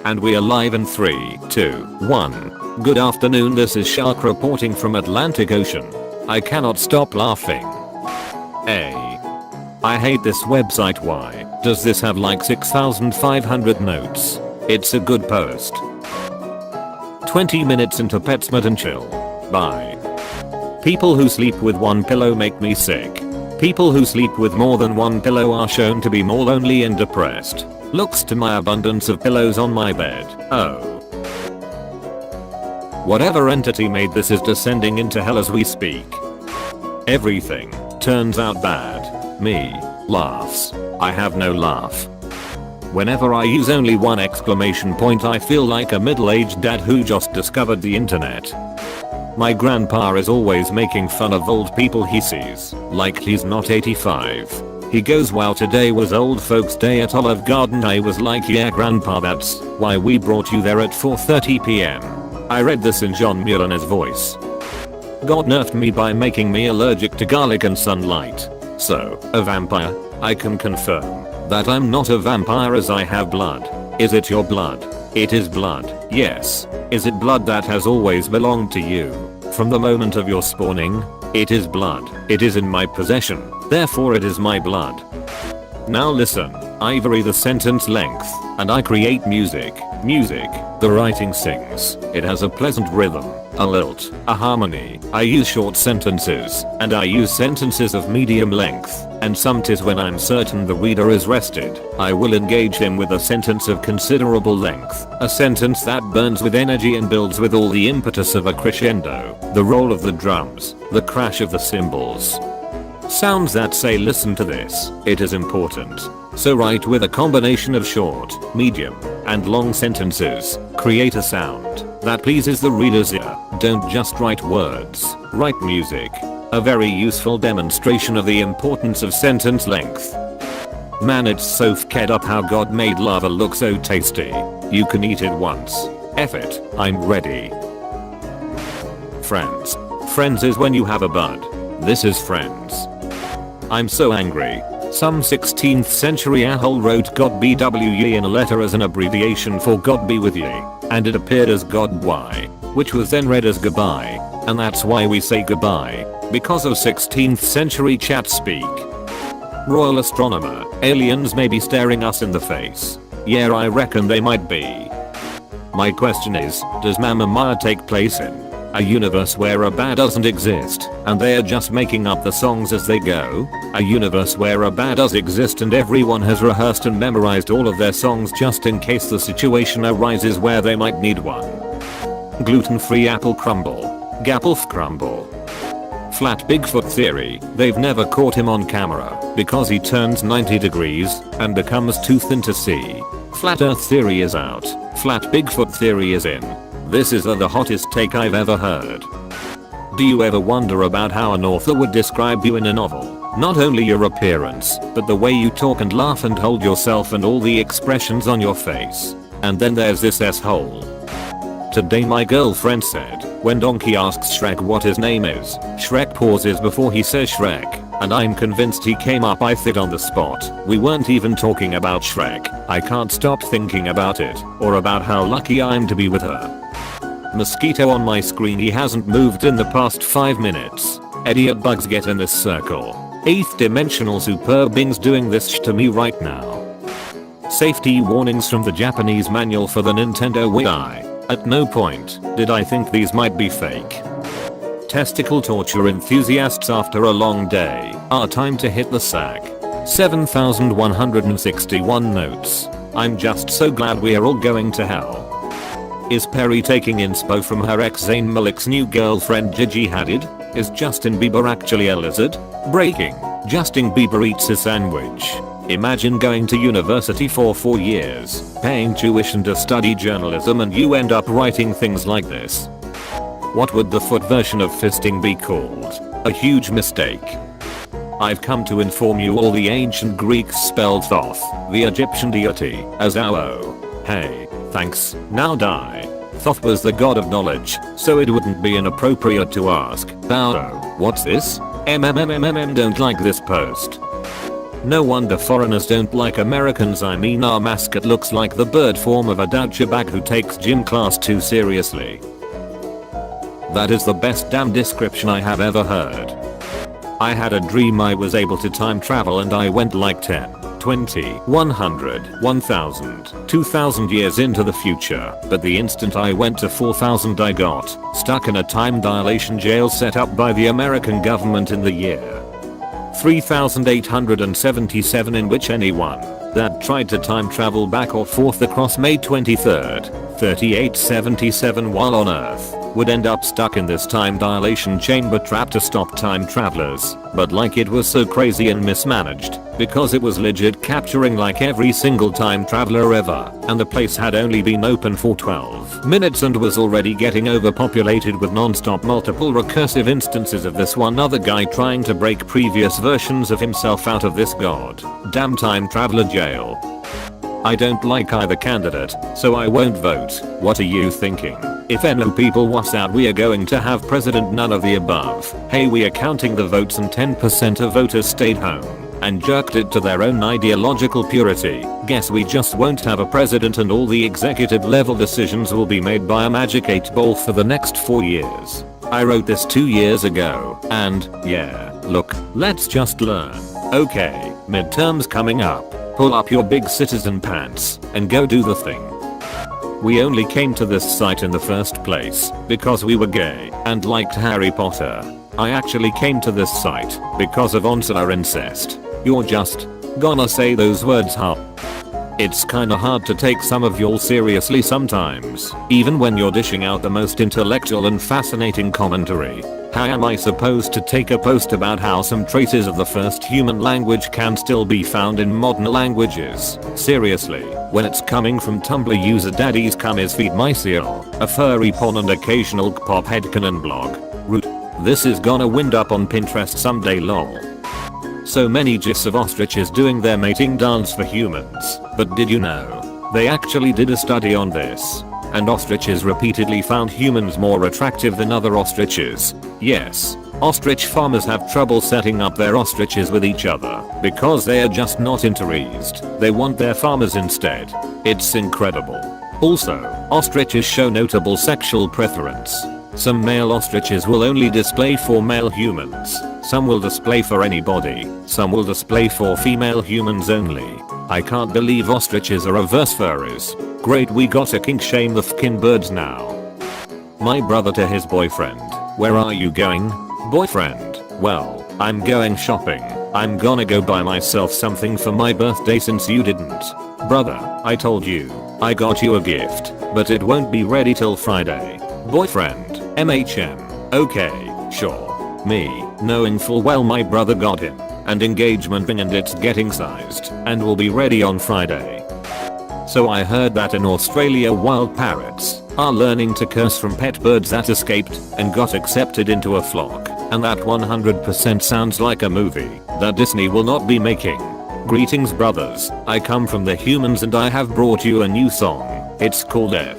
And we are live in 3, 2, 1. Good afternoon, this is Shark reporting from Atlantic Ocean. I cannot stop laughing. I hate this website. Why does this have like 6,500 notes? It's a good post. 20 minutes into PetSmart and chill. Bye. People who sleep with one pillow make me sick. People who sleep with more than one pillow are shown to be more lonely and depressed. Looks to my abundance of pillows on my bed. Oh. Whatever entity made this is descending into hell as we speak. Everything turns out bad. Me. Laughs. I have no laugh. Whenever I use only one exclamation point I feel like a middle-aged dad who just discovered the internet. My grandpa is always making fun of old people he sees, like he's not 85. He goes, wow, today was old folks day at Olive Garden. I was like, yeah grandpa, that's why we brought you there at 4:30 p.m. I read this in John Mulaney's voice. God nerfed me by making me allergic to garlic and sunlight. So, a vampire? I can confirm that I'm not a vampire as I have blood. Is it your blood? It is blood, yes. Is it blood that has always belonged to you? From the moment of your spawning? It is blood. It is in my possession, therefore it is my blood. Now listen, I vary the sentence length, and I create music. Music, the writing sings. It has a pleasant rhythm, a lilt, a harmony. I use short sentences, and I use sentences of medium length, and sometimes when I'm certain the reader is rested, I will engage him with a sentence of considerable length, a sentence that burns with energy and builds with all the impetus of a crescendo, the roll of the drums, the crash of the cymbals. Sounds that say listen to this, it is important. So write with a combination of short, medium, and long sentences. Create a sound that pleases the reader's ear. Don't just write words, write music. A very useful demonstration of the importance of sentence length. Man, it's so fed up how God made lava look so tasty. You can eat it once. F it, I'm ready. Friends. Friends is when you have a bud. This is Friends. I'm so angry. Some 16th century asshole wrote God BWY in a letter as an abbreviation for God be with ye, and it appeared as God Y, which was then read as goodbye, and that's why we say goodbye, because of 16th century chat speak. Royal astronomer, aliens may be staring us in the face. Yeah, I reckon they might be. My question is, does Mamma Mia take place in a universe where a bad doesn't exist, and they're just making up the songs as they go? A universe where a bad does exist and everyone has rehearsed and memorized all of their songs just in case the situation arises where they might need one. Gluten-free apple crumble. Gapple crumble. Flat Bigfoot theory, they've never caught him on camera, because he turns 90 degrees, and becomes too thin to see. Flat Earth theory is out. Flat Bigfoot theory is in. This is the hottest take I've ever heard. Do you ever wonder about how an author would describe you in a novel? Not only your appearance, but the way you talk and laugh and hold yourself and all the expressions on your face. And then there's this asshole. Today my girlfriend said, when Donkey asks Shrek what his name is, Shrek pauses before he says Shrek, and I'm convinced he came up with it on the spot. We weren't even talking about Shrek. I can't stop thinking about it, or about how lucky I'm to be with her. Mosquito on my screen, he hasn't moved in the past 5 minutes. Idiot bugs get in this circle. 8th dimensional superb beings doing this to me right now. Safety warnings from the Japanese manual for the Nintendo Wii. At no point did I think these might be fake. Testicle torture enthusiasts after a long day. Our time to hit the sack. 7,161 notes. I'm just so glad we are all going to hell. Is Perry taking inspo from her ex Zayn Malik's new girlfriend Gigi Hadid? Is Justin Bieber actually a lizard? Breaking. Justin Bieber eats a sandwich. Imagine going to university for 4 years, paying tuition to study journalism, and you end up writing things like this. What would the foot version of fisting be called? A huge mistake. I've come to inform you all the ancient Greeks spelled Thoth, the Egyptian deity, as Ao. Hey, thanks, now die. Thoth was the god of knowledge, so it wouldn't be inappropriate to ask, Ao, what's this? Don't like this post. No wonder foreigners don't like Americans. I mean, our mascot looks like the bird form of a douchebag who takes gym class too seriously. That is the best damn description I have ever heard. I had a dream I was able to time travel and I went like 10, 20, 100, 1000, 2000 years into the future, but the instant I went to 4000 I got stuck in a time dilation jail set up by the American government in the year 3877, in which anyone that tried to time travel back or forth across May 23rd, 3877 while on Earth would end up stuck in this time dilation chamber trap to stop time travelers. But like it was so crazy and mismanaged because it was legit capturing like every single time traveler ever, and the place had only been open for 12 minutes and was already getting overpopulated with non-stop multiple recursive instances of this one other guy trying to break previous versions of himself out of this god damn time traveler jail. I don't like either candidate, so I won't vote. What are you thinking? If NO people was out, we are going to have president, none of the above. Hey, we are counting the votes and 10% of voters stayed home and jerked it to their own ideological purity. Guess we just won't have a president and all the executive level decisions will be made by a magic 8-ball for the next 4 years. I wrote this 2 years ago, and yeah, look, let's just learn. Okay, midterms coming up. Pull up your big citizen pants and go do the thing. We only came to this site in the first place because we were gay and liked Harry Potter. I actually came to this site because of Onsala incest. You're just gonna say those words, huh? It's kinda hard to take some of y'all seriously sometimes, even when you're dishing out the most intellectual and fascinating commentary. How am I supposed to take a post about how some traces of the first human language can still be found in modern languages? Seriously, when it's coming from Tumblr user Daddy's Cum Is Feed My Seal, a furry porn and occasional pop headcanon blog. Root. This is gonna wind up on Pinterest someday, lol. So many gifs of ostriches doing their mating dance for humans, but did you know? They actually did a study on this. And ostriches repeatedly found humans more attractive than other ostriches. Yes, ostrich farmers have trouble setting up their ostriches with each other because they are just not interested. They want their farmers instead. It's incredible. Also, ostriches show notable sexual preference. Some male ostriches will only display for male humans. Some will display for anybody. Some will display for female humans only. I can't believe ostriches are reverse furries. Great, we gotta kink shame the fkin birds now. My brother to his boyfriend. Where are you going? Boyfriend. Well, I'm going shopping. I'm gonna go buy myself something for my birthday since you didn't. Brother, I told you. I got you a gift, but it won't be ready till Friday. Boyfriend. MHM. Okay, sure. Me, knowing full well my brother got him an engagement ring and it's getting sized and will be ready on Friday. So I heard that in Australia wild parrots are learning to curse from pet birds that escaped and got accepted into a flock, and that 100% sounds like a movie that Disney will not be making. Greetings brothers, I come from the humans and I have brought you a new song. It's called F.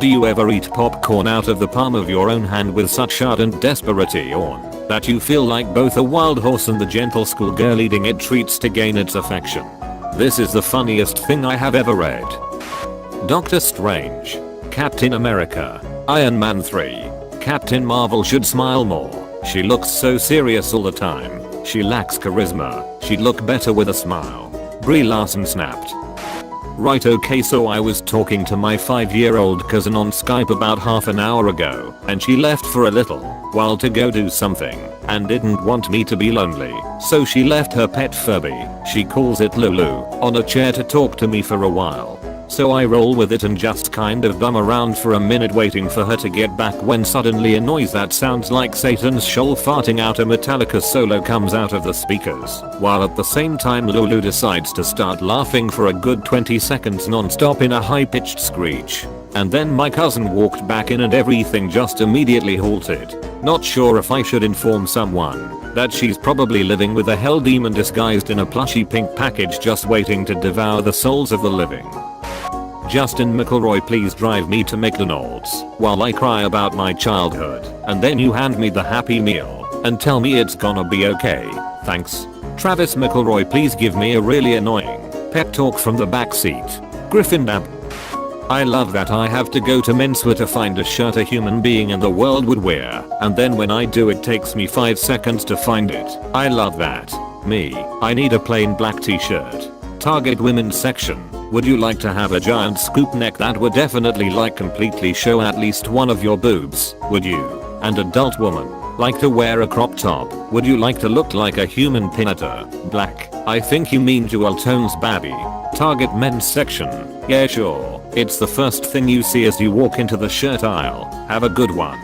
Do you ever eat popcorn out of the palm of your own hand with such ardent desperation that you feel like both a wild horse and the gentle schoolgirl eating it treats to gain its affection? This is the funniest thing I have ever read. Doctor Strange, Captain America, Iron Man 3, Captain Marvel should smile more. She looks so serious all the time. She lacks charisma. She'd look better with a smile. Brie Larson snapped. Right, okay, so I was talking to my 5-year-old cousin on Skype about half an hour ago, and she left for a little while to go do something and didn't want me to be lonely, so she left her pet Furby, she calls it Lulu, on a chair to talk to me for a while. So I roll with it and just kind of bum around for a minute waiting for her to get back, when suddenly a noise that sounds like Satan's shoal farting out a Metallica solo comes out of the speakers, while at the same time Lulu decides to start laughing for a good 20 seconds non-stop in a high-pitched screech. And then my cousin walked back in and everything just immediately halted. Not sure if I should inform someone that she's probably living with a hell demon disguised in a plushy pink package just waiting to devour the souls of the living. Justin McElroy, please drive me to McDonald's while I cry about my childhood, and then you hand me the Happy Meal and tell me it's gonna be okay. Thanks. Travis McElroy, please give me a really annoying pep talk from the backseat. Griffin Dab. I love that I have to go to Menswear to find a shirt a human being in the world would wear, and then when I do it takes me 5 seconds to find it. I love that. Me, I need a plain black t-shirt. Target women's section. Would you like to have a giant scoop neck that would definitely like completely show at least one of your boobs? Would you? And adult woman. Like to wear a crop top? Would you like to look like a human pinata? Black. I think you mean dual tones babby. Target men's section. Yeah sure. It's the first thing you see as you walk into the shirt aisle. Have a good one.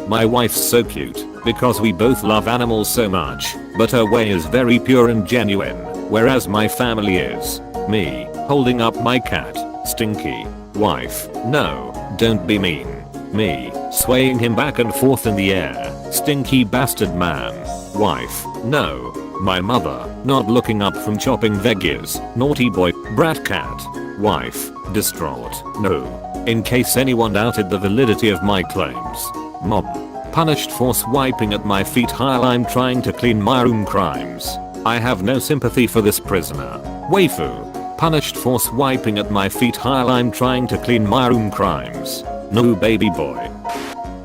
My wife's so cute because we both love animals so much, but her way is very pure and genuine, whereas my family is. Me, holding up my cat, Stinky. Wife, no, don't be mean. Me, swaying him back and forth in the air, stinky bastard man. Wife, no. My mother, not looking up from chopping veggies, naughty boy, brat cat. Wife, distraught, no. In case anyone doubted the validity of my claims. Mom, punished for swiping at my feet while I'm trying to clean my room crimes. I have no sympathy for this prisoner. Waifu, punished for swiping at my feet while I'm trying to clean my room crimes. No baby boy.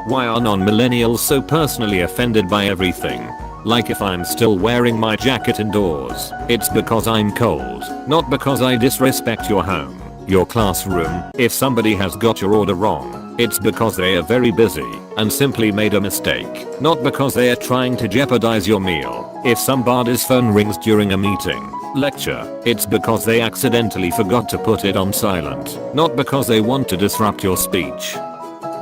Why are non-millennials so personally offended by everything? Like if I'm still wearing my jacket indoors, it's because I'm cold, not because I disrespect your home, your classroom. If somebody has got your order wrong, it's because they are very busy and simply made a mistake, not because they are trying to jeopardize your meal. If somebody's phone rings during a meeting, lecture, it's because they accidentally forgot to put it on silent, not because they want to disrupt your speech.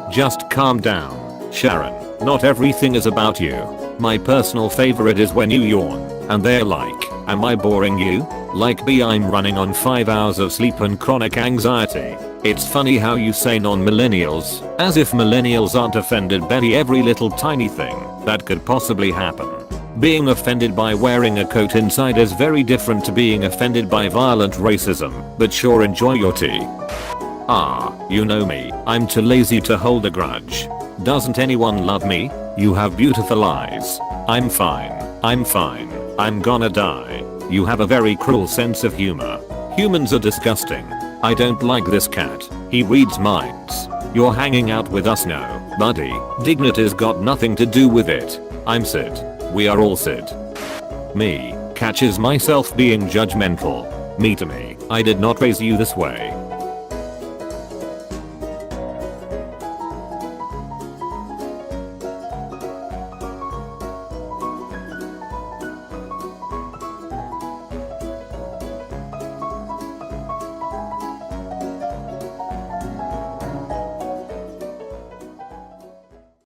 Just calm down, Sharon. Not everything is about you. My personal favorite is when you yawn, and they're like, am I boring you? Like B, I'm running on 5 hours of sleep and chronic anxiety. It's funny how you say non-millennials, as if millennials aren't offended by every little tiny thing that could possibly happen. Being offended by wearing a coat inside is very different to being offended by violent racism, but sure, enjoy your tea. Ah, you know me, I'm too lazy to hold a grudge. Doesn't anyone love me? You have beautiful eyes. I'm fine. I'm gonna die. You have a very cruel sense of humor. Humans are disgusting. I don't like this cat. He reads minds. You're hanging out with us now, buddy. Dignity's got nothing to do with it. I'm Sid. We are all Sid. Me, catches myself being judgmental. Me to me, I did not raise you this way.